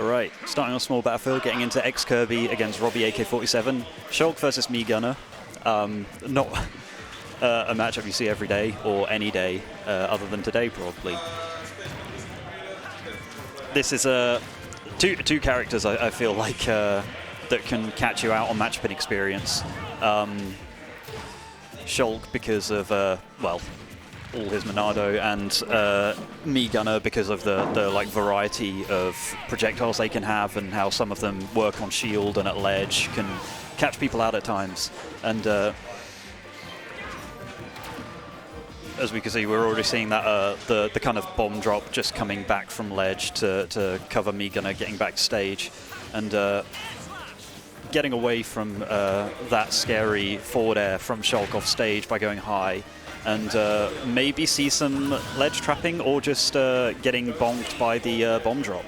All right, starting on small battlefield, getting into ExKirby against RobbieAK47. Shulk versus me Gunner. Not a matchup you see every day or any day other than today, probably. This is two characters I feel like that can catch you out on matchup experience. Shulk because of well, all his Monado, and me Gunner because of the like variety of projectiles they can have and how some of them work on shield and at ledge, can catch people out at times. And as we can see, we're already seeing that the kind of bomb drop just coming back from ledge to cover me Gunner getting back to stage, and getting away from that scary forward air from Shulk off stage by going high, and maybe see some ledge trapping or just getting bonked by the bomb drop,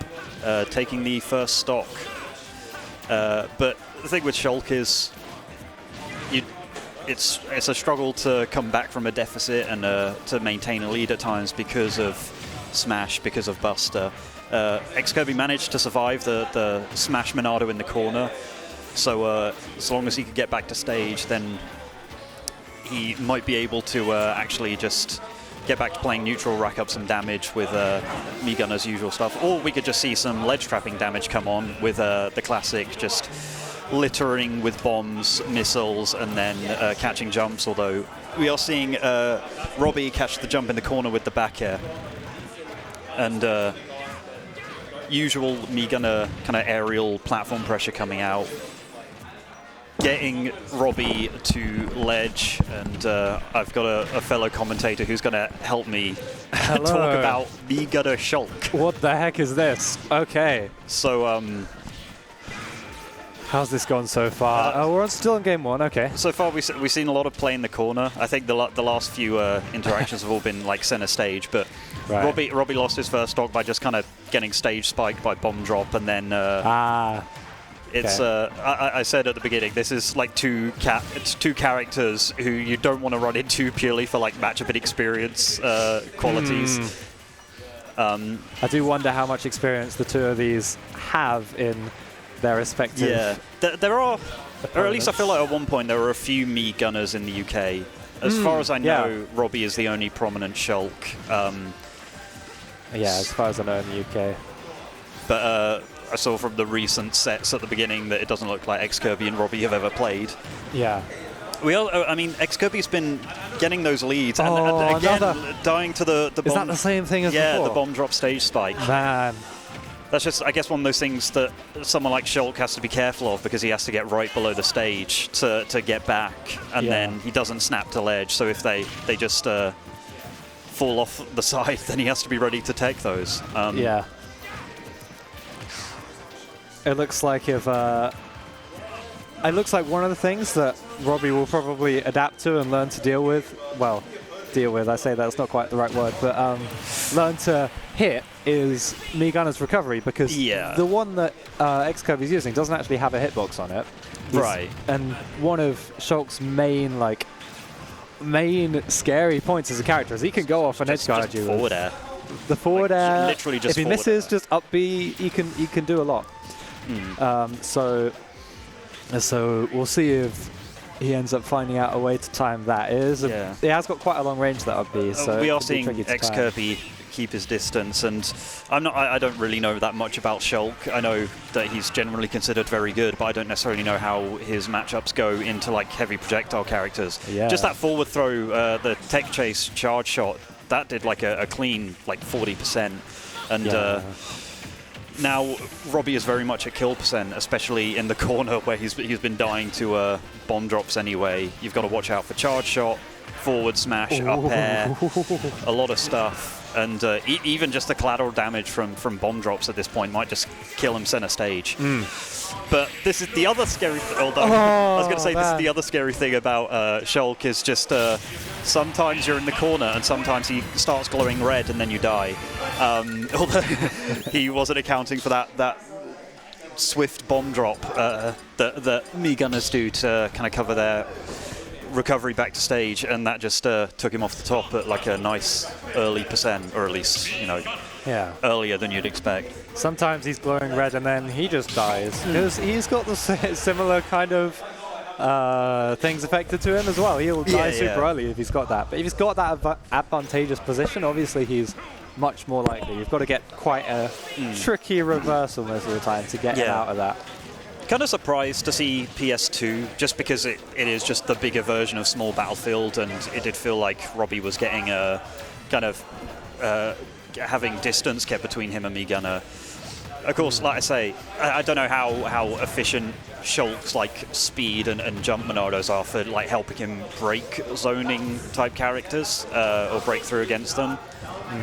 taking the first stock. But the thing with Shulk is it's a struggle to come back from a deficit and to maintain a lead at times because of Smash, because of Buster. ExKirby managed to survive the Smash Monado in the corner, so as long as he could get back to stage, then he might be able to actually just get back to playing neutral, rack up some damage with me Gunner's usual stuff. Or we could just see some ledge trapping damage come on with the classic just littering with bombs, missiles, and then catching jumps, although we are seeing Robbie catch the jump in the corner with the back air. And usual me Gunner kind of aerial platform pressure coming out, getting Robbie to ledge, and I've got a fellow commentator who's going to help me talk about me Gunner Shulk. What the heck is this? Okay. So, how's this gone so far? We're still in game one, okay. So far we've seen a lot of play in the corner. I think the last few interactions have all been like center stage, but right. Robbie lost his first stock by just kind of getting stage spiked by bomb drop, and then it's I said at the beginning, this is like two characters who you don't want to run into purely for like matchup experience qualities. I do wonder how much experience the two of these have in their respective. Yeah, there are, opponents. Or at least I feel like at one point there were a few me Gunners in the UK. As far as I know, Robbie is the only prominent Shulk. Yeah, as far as I know in the UK. But I saw from the recent sets at the beginning that it doesn't look like ExKirby and Robbie have ever played. Yeah. I mean, ExKirby's been getting those leads, and again, dying to the bomb. Is that the same thing as before? Yeah, the bomb drop stage spike. Man. That's just, I guess, one of those things that someone like Shulk has to be careful of, because he has to get right below the stage to get back, and then he doesn't snap to ledge. So if they just fall off the side, then he has to be ready to take those. Yeah. It looks like it looks like one of the things that Robbie will probably adapt to and learn to deal with. Well, I say that's not quite the right word, but learn to hit is me Gunner's recovery, because the one that ExKirby's using doesn't actually have a hitbox on it. Right. And one of Shulk's main scary points as a character is he can go off and edge guard you. Forward air. The forward air. Literally just. If he misses, just up B, he can do a lot. So we'll see if he ends up finding out a way to time that. It has got quite a long range, that up B. So we are seeing ExKirby keep his distance, and I don't really know that much about Shulk. I know that he's generally considered very good, but I don't necessarily know how his matchups go into like heavy projectile characters. Yeah. Just that forward throw, the tech chase charge shot, that did like a clean like 40%, and now Robbie is very much at kill percent, especially in the corner where he's been dying to bomb drops anyway. You've got to watch out for charge shot, forward smash, up air, a lot of stuff. And even just the collateral damage from bomb drops at this point might just kill him center stage. But this is the other scary thing. I was going to say, this is the other scary thing about Shulk, is just sometimes you're in the corner and sometimes he starts glowing red and then you die. Although he wasn't accounting for that swift bomb drop that me Gunners do to kind of cover their recovery back to stage, and that just took him off the top at like a nice early %, or at least, you know, earlier than you'd expect. Sometimes he's glowing red and then he just dies, because he's got the similar kind of things affected to him as well. He'll die super early if he's got that. But if he's got that advantageous position, obviously he's much more likely. You've got to get quite a tricky reversal most of the time to get him out of that. Kind of surprised to see PS2, just because it is just the bigger version of Small Battlefield, and it did feel like Robbie was getting a kind of having distance kept between him and Meegunner. Of course, like I say, I don't know how efficient Shulk's like speed and jump Monados are for like helping him break zoning type characters or break through against them.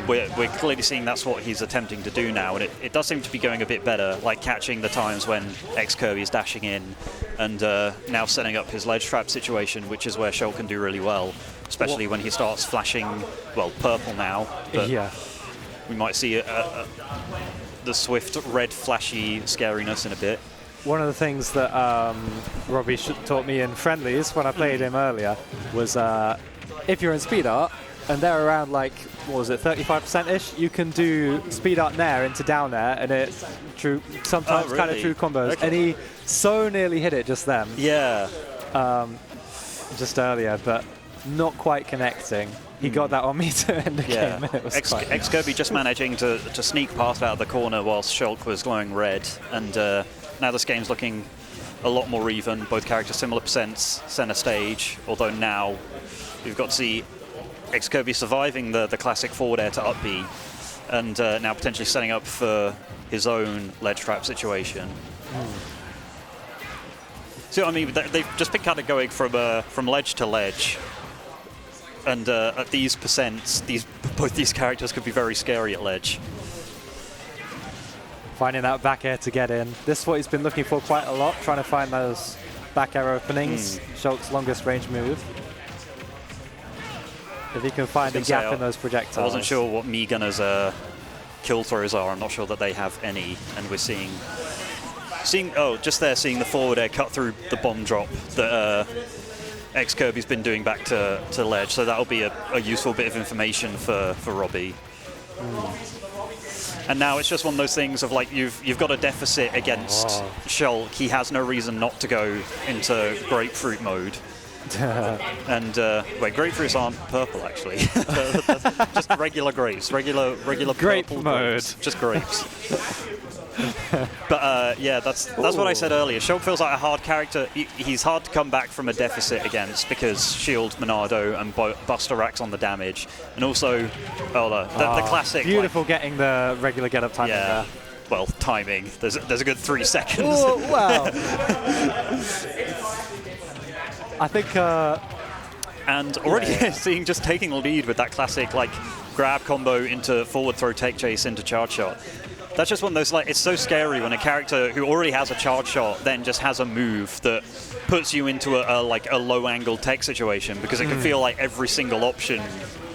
We're clearly seeing that's what he's attempting to do now, and it does seem to be going a bit better, like catching the times when ExKirby is dashing in, and now setting up his ledge trap situation, which is where Shulk can do really well, especially when he starts flashing, well, purple now, but we might see the swift red flashy scariness in a bit. One of the things that Robbie taught me in friendlies when I played him earlier was if you're in speed art, and they're around like, what was it, 35%-ish, you can do speed art nair into down air, and it's true, sometimes kind of true combos. Okay. And he so nearly hit it just then. Yeah. Just earlier, but not quite connecting. He got that on me to end the game. And it was ExKirby just managing to sneak past out of the corner whilst Shulk was glowing red, and now this game's looking a lot more even. Both characters similar percents, center stage, although now you've got to see ExKirby surviving the classic forward air to up B, and now potentially setting up for his own ledge trap situation. So I mean, they've just been kind of going from ledge to ledge, and at these percents, both these characters could be very scary at ledge. Finding that back air to get in. This is what he's been looking for quite a lot, trying to find those back air openings. Shulk's longest range move. If he can find a gap in those projectiles. I wasn't sure what Meegunner's kill throws are. I'm not sure that they have any, and we're seeing just there, seeing the forward air cut through the bomb drop that ExKirby's been doing back to ledge. So that'll be a useful bit of information for Robbie. And now it's just one of those things of like you've got a deficit against Shulk. He has no reason not to go into grapefruit mode. And wait, grapefruits aren't purple actually. Just regular grapes, regular grape purple mode. Grapes, just grapes. But yeah, that's what I said earlier. Shulk feels like a hard character. He's hard to come back from a deficit against because shield Monado and Buster racks on the damage, and also the classic. Beautiful, like, getting the regular get up timing there. Well, timing. There's a good 3 seconds. Oh, wow. I think, and already seeing just taking the lead with that classic like grab combo into forward throw tech chase into charge shot. That's just one of those, like, it's so scary when a character who already has a charge shot then just has a move that puts you into a low angle tech situation, because it can feel like every single option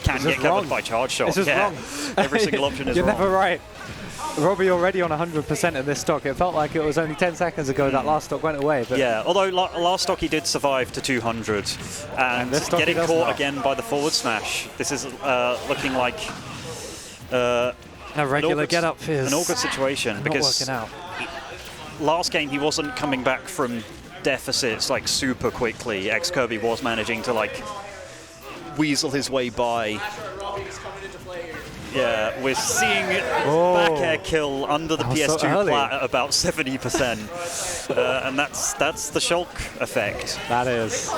can get covered by charge shot. It's just wrong. Every single option is You're wrong. You're never right. Robbie already on 100% in this stock. It felt like it was only 10 seconds ago that last stock went away. But yeah, although last stock he did survive to 200, and getting caught again by the forward smash. This is looking like a regular get-up is an awkward situation, because working out. Last game he wasn't coming back from deficits like super quickly. ExKirby was managing to like weasel his way by. Yeah, we're seeing back air kill under the PS2 flat at about 70%, and that's the Shulk effect. That is.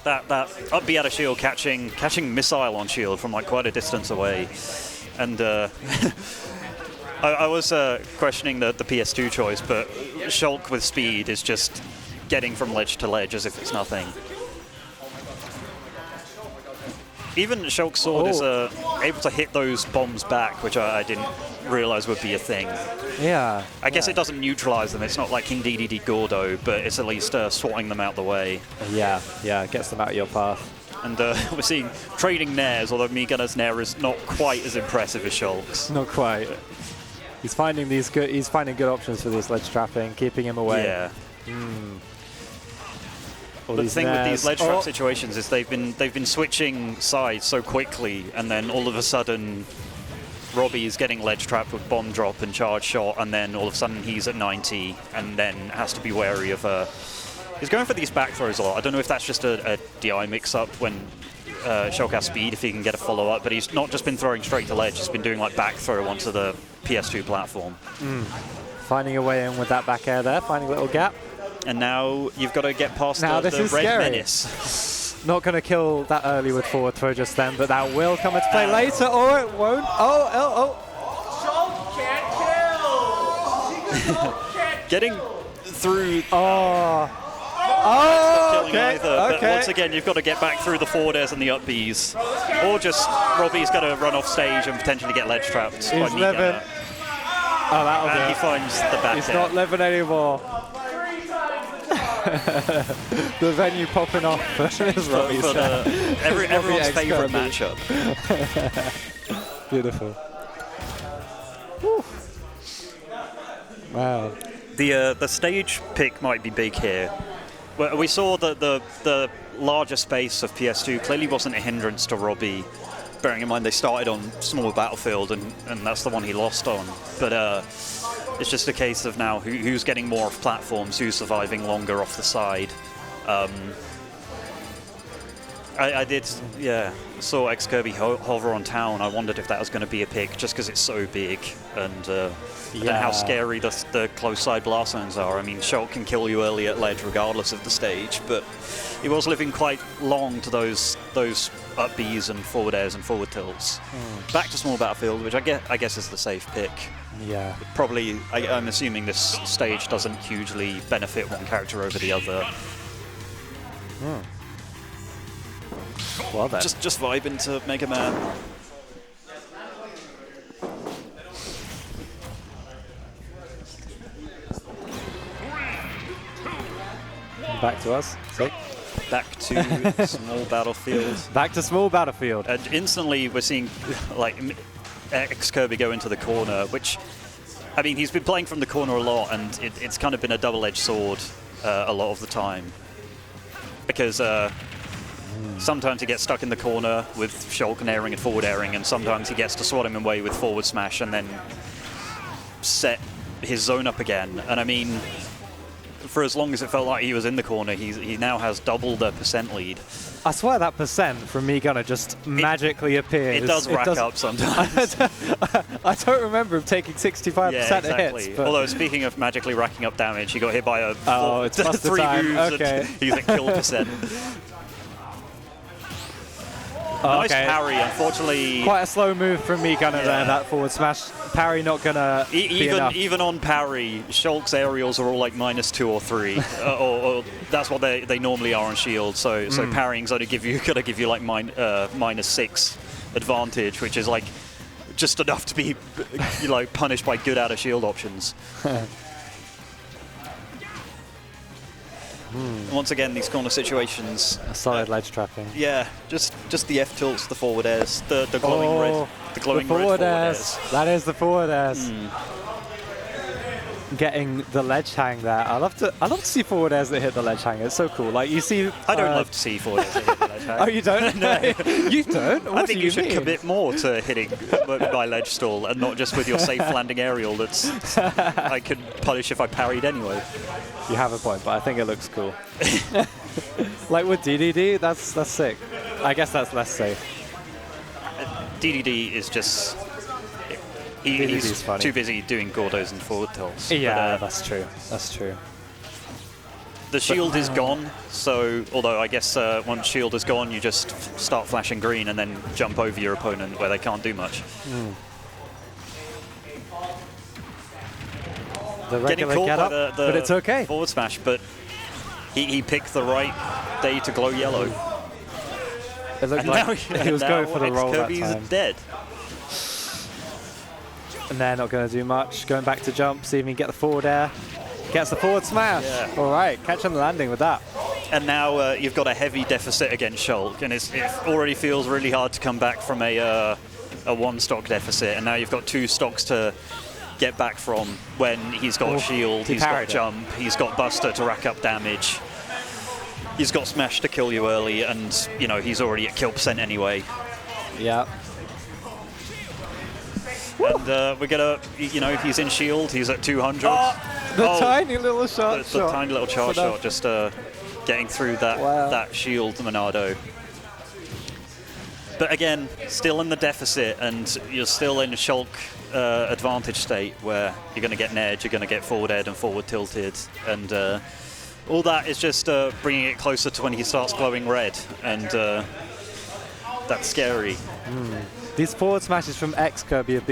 That up B out of shield catching missile on shield from like quite a distance away, and I was questioning the PS2 choice, but Shulk with speed is just getting from ledge to ledge as if it's nothing. Even Shulk's sword is able to hit those bombs back, which I didn't realize would be a thing. Yeah. I guess it doesn't neutralize them. It's not like King DDD Gordo, but it's at least swatting them out the way. Yeah, it gets them out of your path. And we're seeing trading nairs, although Meegunner's nair is not quite as impressive as Shulk's. Not quite. He's finding good options for this ledge trapping, keeping him away. Yeah. The thing with these ledge trap situations is they've been switching sides so quickly, and then all of a sudden Robbie is getting ledge trapped with bomb drop and charge shot, and then all of a sudden he's at 90 and then has to be wary of he's going for these back throws a lot. I don't know if that's just a DI mix-up when Shulk has speed, if he can get a follow-up, but he's not just been throwing straight to ledge, he's been doing like back throw onto the PS2 platform. Finding a way in with that back air there, finding a little gap. And now you've got to get past the red scary. menace. Not going to kill that early with forward throw just then, but that will come into play later, or it won't. Getting through. Okay. But once again, you've got to get back through the forward airs and the up Bs. Or just Robbie's going to run off stage and potentially get ledge trapped. He's living. That'll do. He finds the back He's air. not living anymore. The venue popping off for everyone's favourite matchup. Beautiful. Whew. Wow. The stage pick might be big here. We saw that the larger space of PS2 clearly wasn't a hindrance to Robbie. Bearing in mind they started on small battlefield and that's the one he lost on. But it's just a case of now who's getting more off platforms, who's surviving longer off the side. I did, saw ExKirby hover on town. I wondered if that was going to be a pick just because it's so big and how scary the close side blast zones are. I mean, Shulk can kill you early at ledge regardless of the stage, but he was living quite long to those up Bs and forward airs and forward tilts. Back to small battlefield, which I guess is the safe pick. Yeah. Probably, I'm assuming this stage doesn't hugely benefit one character over the other. Well then. Just vibe into Mega Man. Back to us. Sick. Back to small battlefield. Back to small battlefield. And instantly we're seeing like ExKirby go into the corner, which, I mean, he's been playing from the corner a lot, and it's kind of been a double-edged sword a lot of the time. Because sometimes he gets stuck in the corner with Shulk and airing and forward airing, and sometimes he gets to swat him away with forward smash and then set his zone up again. And I mean, for as long as it felt like he was in the corner, he now has double the percent lead. I swear that percent from me gonna just magically appears. It does rack up sometimes. I don't remember him taking 65% exactly. of hits. But although speaking of magically racking up damage, he got hit by a it's 3 moves okay. and he's at kill percent. Nice parry, unfortunately. Quite a slow move from me gunner there, that forward smash. Parry not gonna be enough. Even on parry, Shulk's aerials are all like -2 or 3, or that's what they normally are on shield. So parrying's gonna give you like -6 advantage, which is like just enough to be punished by good out of shield options. Once again, these corner situations. Solid ledge trapping. Yeah, just the F tilts, the forward airs, the glowing red, the glowing red forward airs. That is the forward airs. Getting the ledge hang there. I love to see forward airs that hit the ledge hang. It's so cool. Like you see. I don't love to see forward airs that hit the ledge hang. Oh, you don't? No. You don't? What I think you should commit more to hitting by ledge stall and not just with your safe landing aerial that's I could punish if I parried anyway. You have a point, but I think it looks cool. Like with DDD, that's sick. I guess that's less safe. DDD is just... He's too busy doing Gordos and forward tilts. Yeah, that's true. That's true. The shield is gone, so although I guess once shield is gone, you just start flashing green and then jump over your opponent where they can't do much. The regular get up, but it's okay. Forward smash, but he picked the right day to glow yellow. It looked like he was going for the roll that time. ExKirby's dead. And they're not going to do much. Going back to jump, see if he can get the forward air. Gets the forward smash. Yeah. All right, catch and landing with that. And now you've got a heavy deficit against Shulk, and it already feels really hard to come back from a one stock deficit, and now you've got 2 stocks to get back from when he's got shield, he's got jump, he's got buster to rack up damage. he's got smash to kill you early, and you know he's already at kill percent anyway. Yeah. And we're gonna, you know, he's in shield, he's at 200. The tiny little shot. The tiny little charge shot, just getting through that that shield, Monado. But again, still in the deficit, and you're still in a Shulk advantage state where you're going to get nared, you're going to get forward aired and forward tilted, and all that is just bringing it closer to when he starts glowing red, and that's scary. These forward smashes from ExKirby have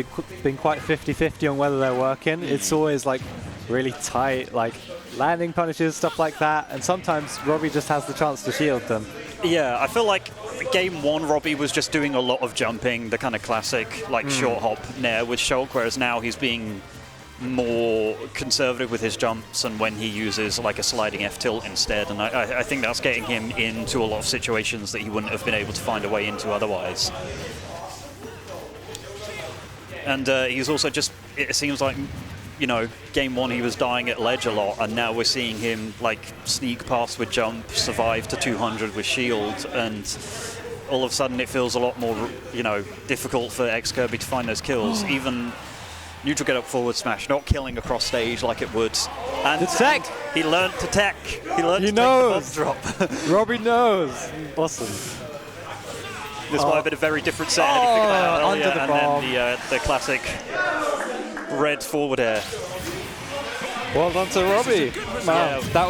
been quite 50-50 on whether they're working. It's always like really tight, like landing punishes, stuff like that, and sometimes Robbie just has the chance to shield them. Yeah, I feel like game 1, Robbie was just doing a lot of jumping, the kind of classic like short hop nair with Shulk, whereas now he's being more conservative with his jumps and when he uses like a sliding F tilt instead, and I think that's getting him into a lot of situations that he wouldn't have been able to find a way into otherwise. And he's also just, it seems like, you know, game 1 he was dying at ledge a lot, and now we're seeing him like sneak past with jump, survive to 200 with shield, and all of a sudden it feels a lot more, you know, difficult for ExKirby to find those kills. Even neutral get up forward smash, not killing across stage like it would. And the tech! He learned to tech. He learned to take the bomb drop. Robbie knows. Awesome. This might have been a very different set anything about earlier, under the bomb. And then the classic red forward air. Well done to Robbie. Wow, Yeah. that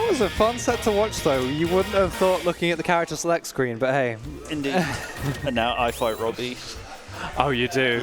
was a fun set to watch though. You wouldn't have thought looking at the character select screen, but hey. Indeed. And now I fight Robbie. Oh, you do.